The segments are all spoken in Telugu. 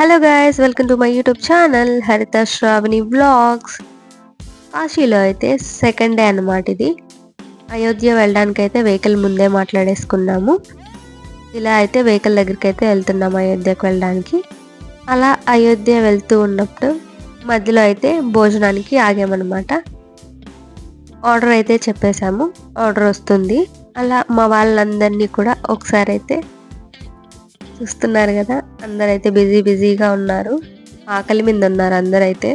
Hello guys, welcome to my YouTube channel హరిత శ్రావణి వ్లాగ్స్. కాశీలో అయితే సెకండ్ డే అన్నమాట ఇది. అయోధ్య వెళ్ళడానికి అయితే వెహికల్ ముందే మాట్లాడేసుకున్నాము. ఇలా అయితే వెహికల్ దగ్గరికి అయితే వెళ్తున్నాము అయోధ్యకు వెళ్ళడానికి. అలా అయోధ్య వెళ్తూ ఉన్నప్పుడు మధ్యలో అయితే భోజనానికి ఆగామన్నమాట. ఆర్డర్ అయితే చెప్పేశాము, ఆర్డర్ వస్తుంది. అలా మా వాళ్ళందరినీ కూడా ఒకసారి అయితే చూస్తున్నారు కదా, అందరైతే బిజీగా ఉన్నారు, ఆకలి మీద ఉన్నారు అందరైతే.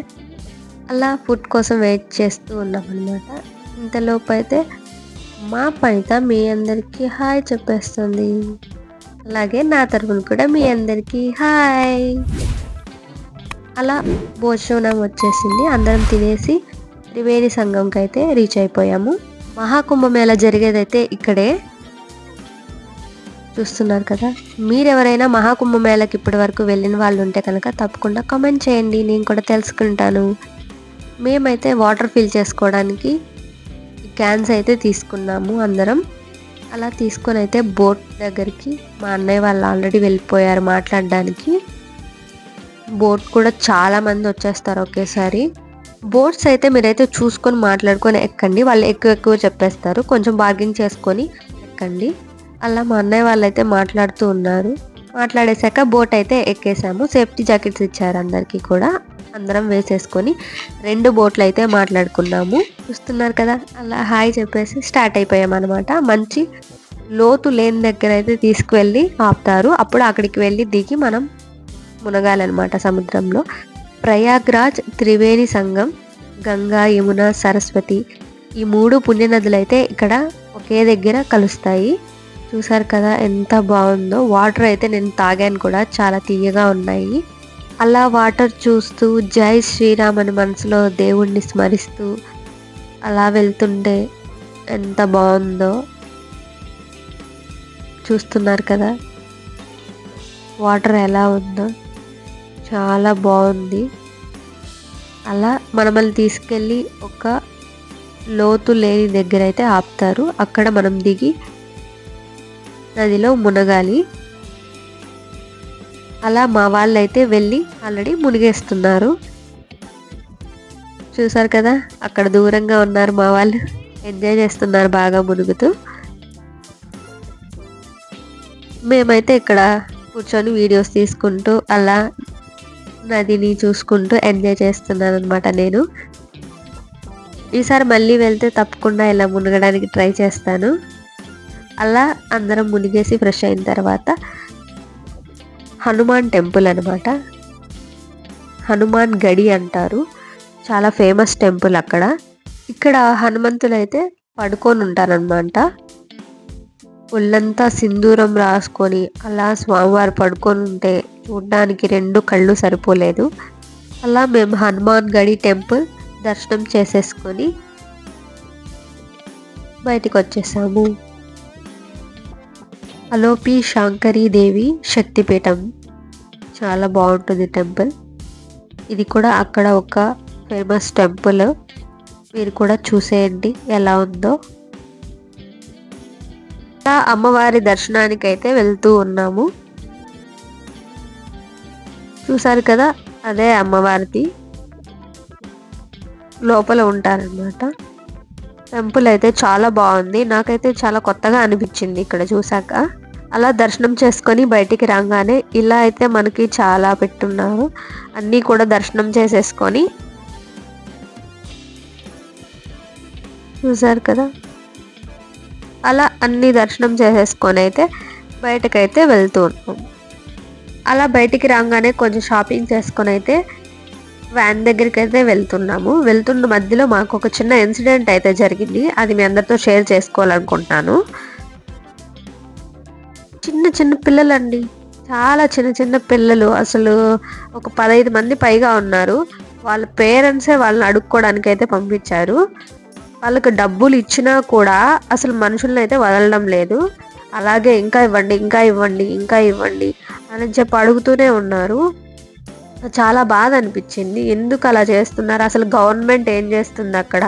అలా ఫుడ్ కోసం వెయిట్ చేస్తూ ఉన్నాం అనమాట. ఇంతలోపు అయితే మా పనిత మీ అందరికీ హాయ్ చెప్పేస్తుంది. అలాగే నా తరఫున కూడా మీ అందరికీ హాయ్. అలా భోజనం వచ్చేసింది, అందరం తినేసి త్రివేణి సంఘంకి అయితే రీచ్ అయిపోయాము. మహాకుంభమేళ జరిగేదైతే ఇక్కడే చూస్తున్నారు కదా. మీరెవరైనా మహాకుంభమేళకి ఇప్పటి వరకు వెళ్ళిన వాళ్ళు ఉంటే కనుక తప్పకుండా కామెంట్ చేయండి, నేను కూడా తెలుసుకుంటాను. మేమైతే వాటర్ ఫిల్ చేసుకోవడానికి క్యాన్స్ అయితే తీసుకున్నాము అందరం. అలా తీసుకొని అయితే బోట్ దగ్గరికి మా అన్నయ్య వాళ్ళు ఆల్రెడీ వెళ్ళిపోయారు మాట్లాడడానికి. బోట్ కూడా చాలా మంది వచ్చేస్తారు ఒకేసారి. బోట్స్ అయితే మీరైతే చూసుకొని మాట్లాడుకొని ఎక్కండి, వాళ్ళు ఎక్కువ చెప్పేస్తారు, కొంచెం బార్గింగ్ చేసుకొని ఎక్కండి. అలా మా అన్నయ్య వాళ్ళు అయితే మాట్లాడుతూ ఉన్నారు. మాట్లాడేశాక బోట్ అయితే ఎక్కేసాము. సేఫ్టీ జాకెట్స్ ఇచ్చారు అందరికీ కూడా, అందరం వేసేసుకొని 2 బోట్లు అయితే మాట్లాడుకున్నాము. చూస్తున్నారు కదా, అలా హాయ్ చెప్పేసి స్టార్ట్ అయిపోయాం అనమాట. మంచి లోతు లేని దగ్గర అయితే తీసుకువెళ్ళి ఆపుతారు, అప్పుడు అక్కడికి వెళ్ళి దిగి మనం మునగాలన్నమాట సముద్రంలో. ప్రయాగ్రాజ్, త్రివేణి సంగం, గంగా, యమున, సరస్వతి ఈ 3 పుణ్యనదులు అయితే ఇక్కడ ఒకే దగ్గర కలుస్తాయి. చూసారు కదా ఎంత బాగుందో. వాటర్ అయితే నేను తాగాను కూడా, చాలా తీయగా ఉన్నాయి. అలా వాటర్ చూస్తూ జై శ్రీరామ్ అని మనసులో దేవుణ్ణి స్మరిస్తూ అలా వెళ్తుంటే ఎంత బాగుందో. చూస్తున్నారు కదా వాటర్ ఎలా ఉందో, చాలా బాగుంది. అలా మనల్ని తీసుకెళ్ళి ఒక లోతు లేని దగ్గర అయితే ఆపుతారు, అక్కడ మనం దిగి నదిలో మునగాలి. అలా మా వాళ్ళు అయితే వెళ్ళి ఆల్రెడీ మునిగేస్తున్నారు. చూసారు కదా అక్కడ దూరంగా ఉన్నారు మా వాళ్ళు, ఎంజాయ్ చేస్తున్నారు బాగా మునుగుతూ. మేమైతే ఇక్కడ కూర్చొని వీడియోస్ తీసుకుంటూ అలా నదిని చూసుకుంటూ ఎంజాయ్ చేస్తున్నాను అనమాట. నేను ఈసారి మళ్ళీ వెళ్తే తప్పకుండా ఇలా మునగడానికి ట్రై చేస్తాను. అలా అందరం మునిగేసి ఫ్రెష్ అయిన తర్వాత హనుమాన్ టెంపుల్ అనమాట, హనుమాన్ గడి అంటారు, చాలా ఫేమస్ టెంపుల్ అక్కడ. ఇక్కడ హనుమంతులు అయితే పడుకొని ఉంటారనమాట. ఒళ్ళంతా సింధూరం రాసుకొని అలా స్వామివారు పడుకొని ఉంటే చూడడానికి 2 కళ్ళు సరిపోలేదు. అలా మేము హనుమాన్ గడి టెంపుల్ దర్శనం చేసేసుకొని బయటికి వచ్చేసాము. అలోపి శాంకరీ దేవి శక్తిపీఠం, చాలా బాగుంటుంది టెంపుల్. ఇది కూడా అక్కడ ఒక ఫేమస్ టెంపుల్, మీరు కూడా చూసేయండి ఎలా ఉందో. అమ్మవారి దర్శనానికి అయితే వెళ్తూ ఉన్నాము. చూసారు కదా అదే అమ్మవారిది, లోపల ఉంటారనమాట. టెంపుల్ అయితే చాలా బాగుంది, నాకైతే చాలా కొత్తగా అనిపించింది ఇక్కడ చూసాక. అలా దర్శనం చేసుకొని బయటికి రాగానే ఇలా అయితే మనకి చాలా పెట్టున్నారు, అన్నీ కూడా దర్శనం చేసేసుకొని. చూసారు కదా అలా అన్ని దర్శనం చేసేసుకొని అయితే బయటకైతే వెళ్తూ ఉన్నాం. అలా బయటికి రాగానే కొంచెం షాపింగ్ చేసుకొని అయితే వ్యాన్ దగ్గరికి అయితే వెళ్తున్నాము. వెళ్తున్న మధ్యలో మాకు ఒక చిన్న ఇన్సిడెంట్ అయితే జరిగింది, అది మీ అందరితో షేర్ చేసుకోవాలనుకుంటున్నాను. చిన్న పిల్లలండి, చాలా చిన్న పిల్లలు, అసలు ఒక 15 మంది పైగా ఉన్నారు. వాళ్ళ పేరెంట్సే వాళ్ళని అడుక్కోవడానికి అయితే పంపించారు. వాళ్ళకి డబ్బులు ఇచ్చినా కూడా అసలు మనుషులను అయితే వదలడం లేదు. అలాగే ఇంకా ఇవ్వండి అని చెప్పి అడుగుతూనే ఉన్నారు. చాలా బాధ అనిపించింది, ఎందుకు అలా చేస్తున్నారు, అసలు గవర్నమెంట్ ఏం చేస్తుంది అక్కడ,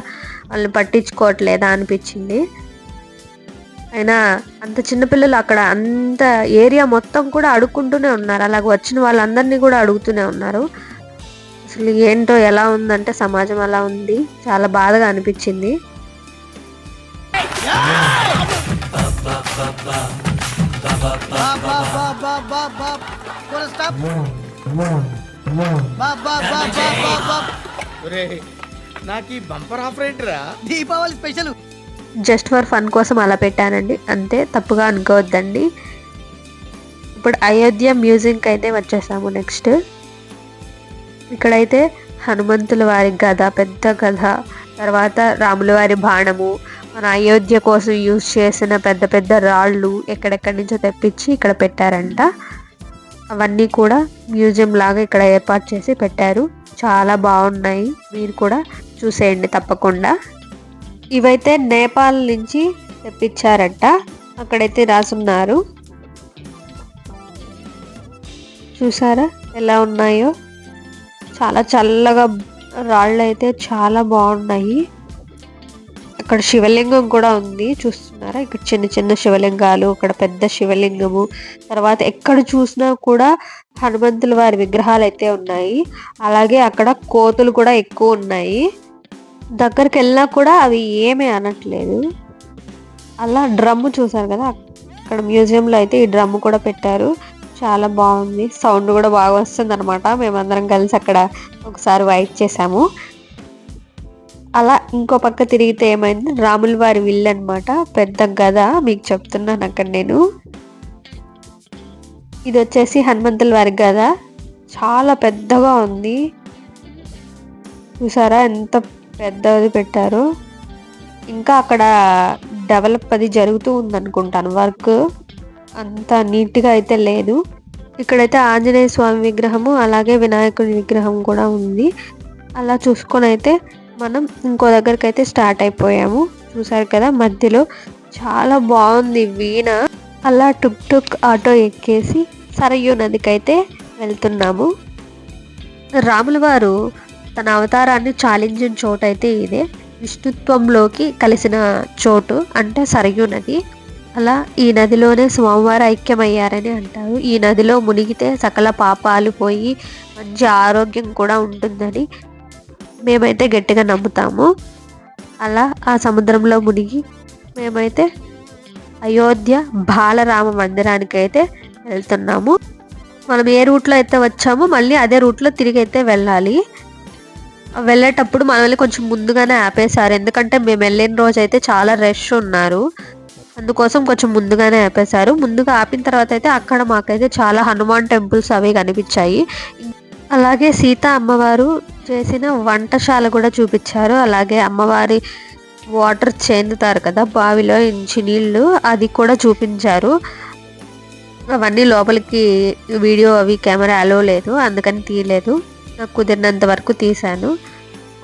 వాళ్ళని పట్టించుకోవట్లేదా అనిపించింది. అయినా అంత చిన్నపిల్లలు అక్కడ అంత ఏరియా మొత్తం కూడా అడుక్కుంటూనే ఉన్నారు. అలాగ వచ్చిన వాళ్ళందరినీ కూడా అడుగుతూనే ఉన్నారు. అసలు ఏంటో ఎలా ఉందంటే సమాజం అలా ఉంది. చాలా బాధగా అనిపించింది. నాకు ఈ బంపర్ ఆఫర్ ఏంట్రా Deepavali special. Just for fun కోసం అలా పెట్టానండి, అంతే, తప్పుగా అనుకోవద్దండి. ఇప్పుడు అయోధ్య మ్యూజియంకి అయితే వచ్చేసాము. నెక్స్ట్ ఇక్కడైతే హనుమంతుల వారి గద, పెద్ద గద, తర్వాత రాముల వారి బాణము, మన అయోధ్య కోసం యూజ్ చేసిన పెద్ద పెద్ద రాళ్ళు ఎక్కడెక్కడి నుంచో తెప్పించి ఇక్కడ పెట్టారంట. అవన్నీ కూడా మ్యూజియం లాగా ఇక్కడ ఏర్పాటు చేసి పెట్టారు. చాలా బాగున్నాయి, మీరు కూడా చూసేయండి తప్పకుండా. ఇవైతే నేపాల్ నుంచి తెప్పించారంట, అక్కడైతే రాసున్నారు. చూసారా ఎలా ఉన్నాయో, చాలా చల్లగా రాళ్ళు అయితే చాలా బాగున్నాయి. అక్కడ శివలింగం కూడా ఉంది, చూస్తున్నారా? ఇక్కడ చిన్న చిన్న శివలింగాలు, అక్కడ పెద్ద శివలింగము, తర్వాత ఎక్కడ చూసినా కూడా హనుమంతుల వారి విగ్రహాలు అయితే ఉన్నాయి. అలాగే అక్కడ కోతులు కూడా ఎక్కువ ఉన్నాయి. దగ్గరికి వెళ్ళినా కూడా అవి ఏమీ అనట్లేదు. అలా డ్రమ్ము చూసారు కదా, అక్కడ మ్యూజియంలో అయితే ఈ డ్రమ్ము కూడా పెట్టారు. చాలా బాగుంది, సౌండ్ కూడా బాగా వస్తుంది అనమాట. మేమందరం కలిసి అక్కడ ఒకసారి వైట్ చేసాము. అలా ఇంకో పక్క తిరిగితే ఏమైంది, రాముల వారి విల్లు అనమాట, పెద్ద గద, మీకు చెప్తున్నాను అక్కడ నేను. ఇది వచ్చేసి హనుమంతుల వారి గద, చాలా పెద్దగా ఉంది. చూసారా ఎంత పెద్దది పెట్టారు. ఇంకా అక్కడ డెవలప్ అది జరుగుతూ ఉందనుకుంటాను, వర్క్ అంత నీట్గా అయితే లేదు. ఇక్కడైతే ఆంజనేయ స్వామి విగ్రహము, అలాగే వినాయకుడి విగ్రహం కూడా ఉంది. అలా చూసుకొని అయితే మనం ఇంకో దగ్గరికి అయితే స్టార్ట్ అయిపోయాము. చూసారు కదా, మధ్యలో చాలా బాగుంది వీణ. అలా టుక్ టుక్ ఆటో ఎక్కేసి సరయూ నదికి అయితే వెళ్తున్నాము. రాముల వారు తన అవతారాన్ని చాలించిన చోటు అయితే ఇదే, విష్ణుత్వంలోకి కలిసిన చోటు అంటే సరయూ నది. అలా ఈ నదిలోనే స్వామివారు ఐక్యమయ్యారని అంటారు. ఈ నదిలో మునిగితే సకల పాపాలు పోయి మంచి ఆరోగ్యం కూడా ఉంటుందని మేమైతే గట్టిగా నమ్ముతాము. అలా ఆ సముద్రంలో మునిగి మేమైతే అయోధ్య బాలరామ మందిరానికి అయితే వెళ్తున్నాము. మనం ఏ రూట్లో అయితే వచ్చామో మళ్ళీ అదే రూట్లో తిరిగి అయితే వెళ్ళాలి. వెళ్ళేటప్పుడు మనల్ని కొంచెం ముందుగానే ఆపేశారు, ఎందుకంటే మేము వెళ్ళిన రోజు అయితే చాలా రష్ ఉన్నారు, అందుకోసం కొంచెం ముందుగానే ఆపేశారు. ముందుగా ఆపిన తర్వాత అయితే అక్కడ మాకైతే చాలా హనుమాన్ టెంపుల్స్ అవి కనిపించాయి. అలాగే సీత అమ్మవారు చేసిన వంటశాల కూడా చూపించారు. అలాగే అమ్మవారి వాటర్ చేందుతారు కదా బావిలో ఇంచి నీళ్ళు, అది కూడా చూపించారు. అవన్నీ లోపలికి వీడియో అవి కెమెరా అలో లేదు, అందుకని తీయలేదు. నాకు కుదిరినంత వరకు తీశాను.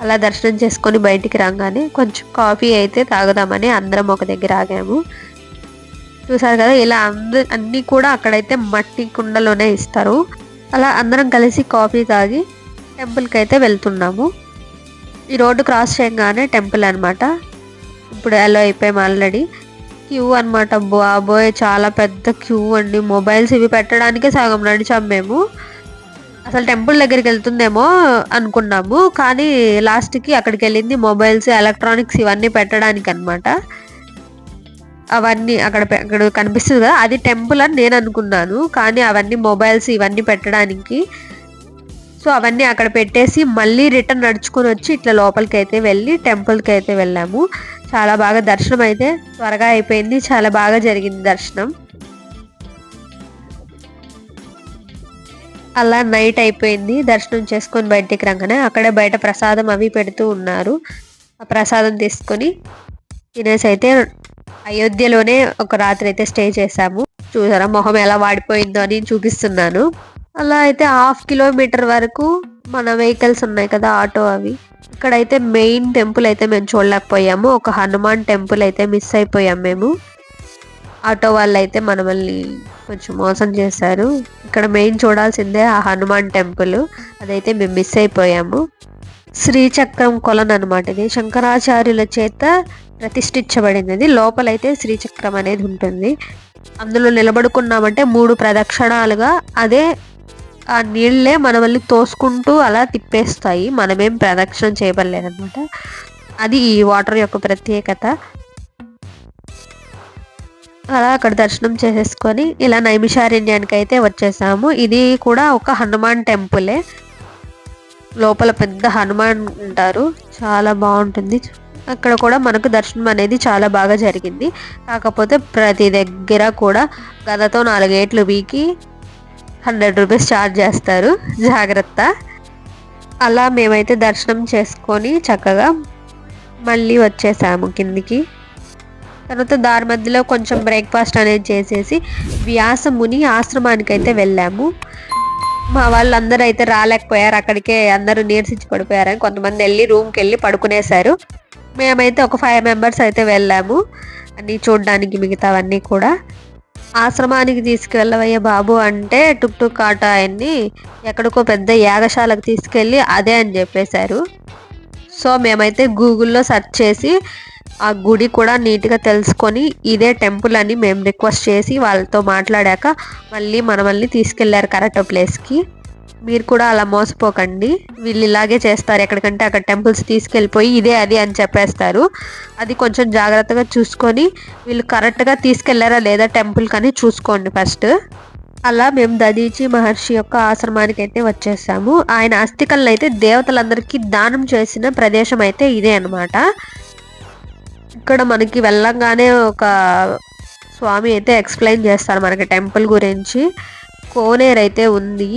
అలా దర్శనం చేసుకొని బయటికి రాగానే కొంచెం కాఫీ అయితే తాగుదామని అందరం ఒక దగ్గర ఆగాము. చూసారు కదా, ఇలా అన్నీ కూడా అక్కడైతే మట్టి కుండలోనే ఇస్తారు. అలా అందరం కలిసి కాఫీ తాగి టెంపుల్కి అయితే వెళ్తున్నాము. ఈ రోడ్డు క్రాస్ చేయగానే టెంపుల్ అనమాట. ఇప్పుడు అలో అయిపోయాము ఆల్రెడీ. క్యూ అనమాట, బాబోయ్ చాలా పెద్ద క్యూ అండి. మొబైల్స్ ఇవి పెట్టడానికే సగం నడిచాము మేము. అసలు టెంపుల్ దగ్గరికి వెళ్తుందేమో అనుకున్నాము, కానీ లాస్ట్కి అక్కడికి వెళ్ళింది మొబైల్స్, ఎలక్ట్రానిక్స్ ఇవన్నీ పెట్టడానికి అనమాట. అవన్నీ అక్కడ కనిపిస్తుంది కదా, అది టెంపుల్ అని నేను అనుకున్నాను, కానీ అవన్నీ మొబైల్స్ ఇవన్నీ పెట్టడానికి. సో అవన్నీ అక్కడ పెట్టేసి మళ్ళీ రిటర్న్ నడుచుకొని వచ్చి ఇట్లా లోపలికి అయితే వెళ్ళి టెంపుల్కి అయితే వెళ్ళాము. చాలా బాగా దర్శనం అయితే త్వరగా అయిపోయింది, చాలా బాగా జరిగింది దర్శనం. అలా నైట్ అయిపోయింది, దర్శనం చేసుకొని బయటికి రాగానే అక్కడే బయట ప్రసాదం అవి పెడుతూ ఉన్నారు. ఆ ప్రసాదం తీసుకొని తినేసి అయితే అయోధ్యలోనే ఒక రాత్రి అయితే స్టే చేసాము. చూసారా మొహం ఎలా వాడిపోయిందో అని చూపిస్తున్నాను. అలా అయితే 1/2 కిలోమీటర్ వరకు మన వెహికల్స్ ఉన్నాయి కదా, ఆటో అవి. ఇక్కడైతే మెయిన్ టెంపుల్ అయితే మేము చూడలేకపోయాము, ఒక హనుమాన్ టెంపుల్ అయితే మిస్ అయిపోయాం మేము. ఆటో వాళ్ళు అయితే మనల్ని కొంచెం మోసం చేశారు. ఇక్కడ మెయిన్ చూడాల్సిందే ఆ హనుమాన్ టెంపుల్, అదైతే మేము మిస్ అయిపోయాము. శ్రీచక్రం కొలను అనమాట. ఇది శంకరాచార్యుల చేత ప్రతిష్ఠించబడినది. లోపలైతే శ్రీచక్రం అనేది ఉంటుంది. అందులో నిలబడుకున్నామంటే 3 ప్రదక్షిణాలుగా అదే ఆ నీళ్ళే మనల్ని తోసుకుంటూ అలా తిప్పేస్తాయి. మనమేం ప్రదక్షిణం చేయబడలేదన్నమాట. అది ఈ వాటర్ యొక్క ప్రత్యేకత. అలా అక్కడ దర్శనం చేసేసుకొని ఇలా నైమిషారణ్యానికి అయితే వచ్చేసాము. ఇది కూడా ఒక హనుమాన్ టెంపులే. లోపల పెద్ద హనుమాన్ ఉంటారు. చాలా బాగుంటుంది. అక్కడ కూడా మనకు దర్శనం అనేది చాలా బాగా జరిగింది. కాకపోతే ప్రతి దగ్గర కూడా గదతో 4 ఏట్లు వీకి 100 రూపీస్ ఛార్జ్ చేస్తారు. జాగ్రత్త. అలా మేమైతే దర్శనం చేసుకొని చక్కగా మళ్ళీ వచ్చేసాము కిందికి. తర్వాత దారి మధ్యలో కొంచెం బ్రేక్ఫాస్ట్ అనేది చేసేసి వ్యాసముని ఆశ్రమానికి అయితే వెళ్ళాము. మా వాళ్ళందరూ అయితే రాలేకపోయారు. అక్కడికే అందరూ నీరసించి పడిపోయారని కొంతమంది వెళ్ళి రూమ్కి వెళ్ళి పడుకునేశారు. మేమైతే ఒక 5 మెంబర్స్ అయితే వెళ్ళాము అన్నీ చూడడానికి. మిగతావన్నీ కూడా ఆశ్రమానికి తీసుకువెళ్ళవయ్యే బాబు అంటే టుక్ టుక్ ఆట ఆయన్ని ఎక్కడికో పెద్ద యాగశాలకు తీసుకెళ్ళి అదే అని చెప్పేశారు. సో మేమైతే గూగుల్లో సెర్చ్ చేసి ఆ గుడి కూడా నీట్గా తెలుసుకొని ఇదే టెంపుల్ అని మేము రిక్వెస్ట్ చేసి వాళ్ళతో మాట్లాడాక మనల్ని తీసుకెళ్లారు కరెక్ట్ ప్లేస్కి. మీరు కూడా అలా మోసపోకండి. వీళ్ళు ఇలాగే చేస్తారు. ఎక్కడికంటే అక్కడ టెంపుల్స్ తీసుకెళ్ళిపోయి ఇదే అది అని చెప్పేస్తారు. అది కొంచెం జాగ్రత్తగా చూసుకొని వీళ్ళు కరెక్ట్గా తీసుకెళ్లారా లేదా టెంపుల్ కని చూసుకోండి ఫస్ట్. అలా మేము దదీచి మహర్షి యొక్క ఆశ్రమానికి అయితే వచ్చేసాము. ఆయన అస్థికలను అయితే దేవతలందరికీ దానం చేసిన ప్రదేశం అయితే ఇదే అనమాట. ఇక్కడ మనకి వెళ్ళంగానే ఒక స్వామి అయితే ఎక్స్ప్లెయిన్ చేస్తారు మనకి టెంపుల్ గురించి. కోనేరు అయితే ఉంది.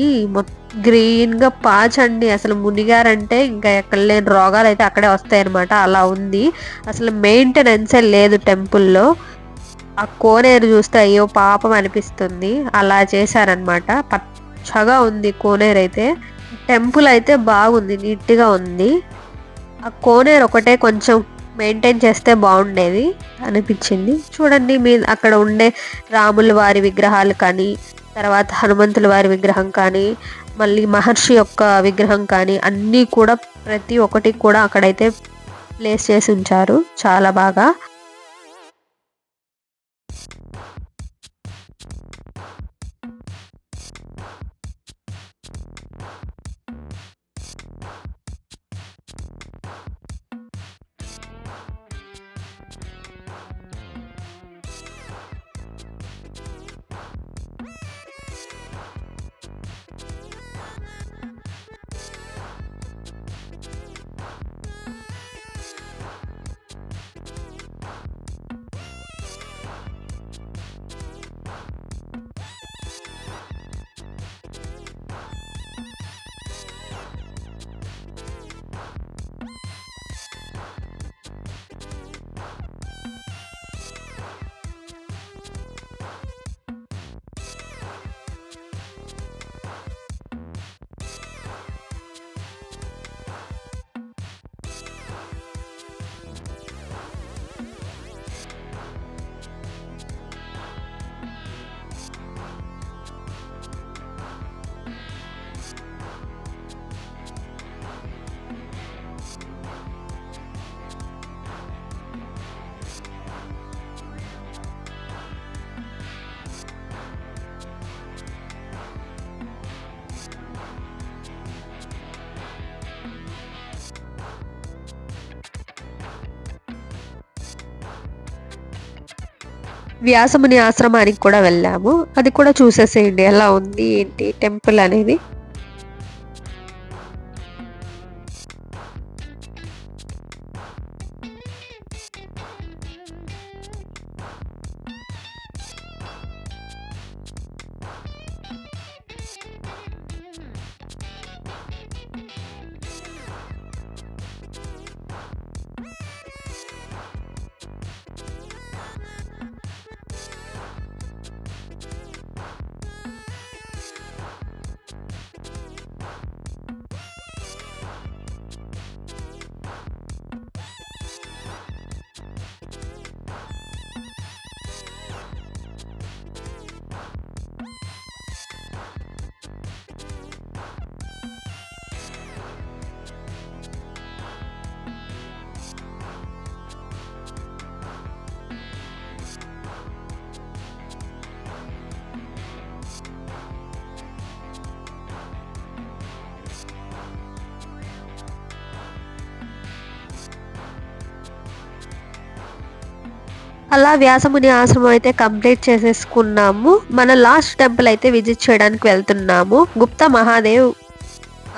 గ్రీన్గా పాచండి. అసలు మునిగారంటే ఇంకా ఎక్కడ లేని రోగాలు అయితే అక్కడే వస్తాయన్నమాట. అలా ఉంది. అసలు మెయింటెనెన్సే లేదు టెంపుల్లో. ఆ కోనేరు చూస్తే అయ్యో పాపం అనిపిస్తుంది. అలా చేశారనమాట. పచ్చగా ఉంది కోనేరు అయితే. టెంపుల్ అయితే బాగుంది, నీట్గా ఉంది. ఆ కోనేరు ఒకటే కొంచెం మెయింటైన్ చేస్తే బాగుండేది అనిపించింది. చూడండి అక్కడ ఉండే రాముల వారి విగ్రహాలు కానీ, తర్వాత హనుమంతుల వారి విగ్రహం కానీ, మళ్ళీ మహర్షి యొక్క విగ్రహం కానీ అన్నీ కూడా ప్రతి ఒక్కటి కూడా అక్కడైతే ప్లేస్ చేసి ఉంచారు చాలా బాగా. వ్యాసముని ఆశ్రమానికి కూడా వెళ్ళాము. అది కూడా చూసేసేయండి ఎలా ఉంది ఏంటి టెంపుల్ అనేది. అలా వ్యాసముని ఆశ్రమం అయితే కంప్లీట్ చేసేసుకున్నాము. మన లాస్ట్ టెంపుల్ అయితే విజిట్ చేయడానికి వెళ్తున్నాము. గుప్తా మహాదేవ్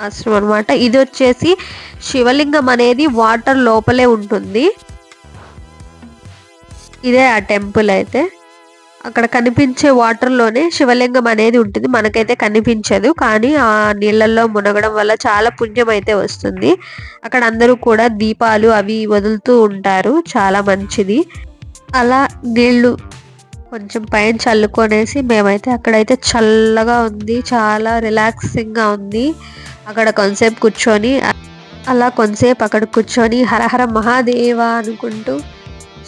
ఆశ్రమం అనమాట. ఇది వచ్చేసి శివలింగం అనేది వాటర్ లోపలే ఉంటుంది. ఇదే ఆ టెంపుల్ అయితే. అక్కడ కనిపించే వాటర్లోనే శివలింగం అనేది ఉంటుంది. మనకైతే కనిపించదు, కానీ ఆ నీళ్ళల్లో మునగడం వల్ల చాలా పుణ్యం అయితే వస్తుంది. అక్కడ అందరూ కూడా దీపాలు అవి వదులుతూ ఉంటారు, చాలా మంచిది. అలా నీళ్ళు కొంచెం పైన చల్లుకొనేసి మేమైతే అక్కడైతే చల్లగా ఉంది, చాలా రిలాక్సింగ్గా ఉంది. అక్కడ కొంతసేపు కూర్చొని అలా కొంతసేపు అక్కడ కూర్చొని హరహర మహాదేవ అనుకుంటూ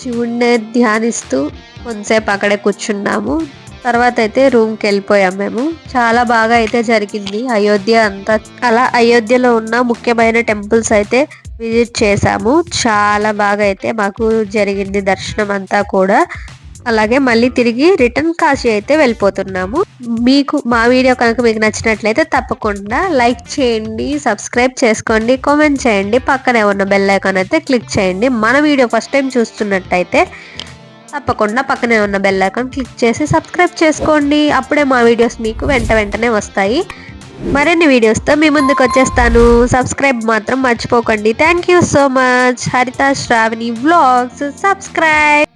శివుణ్ణి ధ్యానిస్తూ కొంతసేపు అక్కడే కూర్చున్నాము. తర్వాత అయితే రూమ్కి వెళ్ళిపోయాం మేము. చాలా బాగా అయితే జరిగింది అయోధ్య అంతా. అలా అయోధ్యలో ఉన్న ముఖ్యమైన టెంపుల్స్ అయితే విజిట్ చేసాము. చాలా బాగా అయితే మాకు జరిగింది దర్శనం అంతా కూడా. అలాగే మళ్ళీ తిరిగి రిటర్న్ కాశీ అయితే వెళ్ళిపోతున్నాము. మీకు మా వీడియో కనుక మీకు నచ్చినట్లయితే తప్పకుండా లైక్ చేయండి, సబ్స్క్రైబ్ చేసుకోండి, కామెంట్ చేయండి, పక్కనే ఉన్న బెల్ ఐకాన్ అయితే క్లిక్ చేయండి. మన వీడియో ఫస్ట్ టైం చూస్తున్నట్టయితే తప్పకుండా పక్కనే ఉన్న బెల్ ఐకాన్ క్లిక్ చేసి సబ్స్క్రైబ్ చేసుకోండి. అప్పుడే మా వీడియోస్ మీకు వెంటనే వస్తాయి. మరిన్ని వీడియోస్తో మీ ముందుకు వచ్చేస్తాను. సబ్స్క్రైబ్ మాత్రం మర్చిపోకండి. Thank you so much. హరిత శ్రావణి వ్లాగ్స్ సబ్స్క్రైబ్.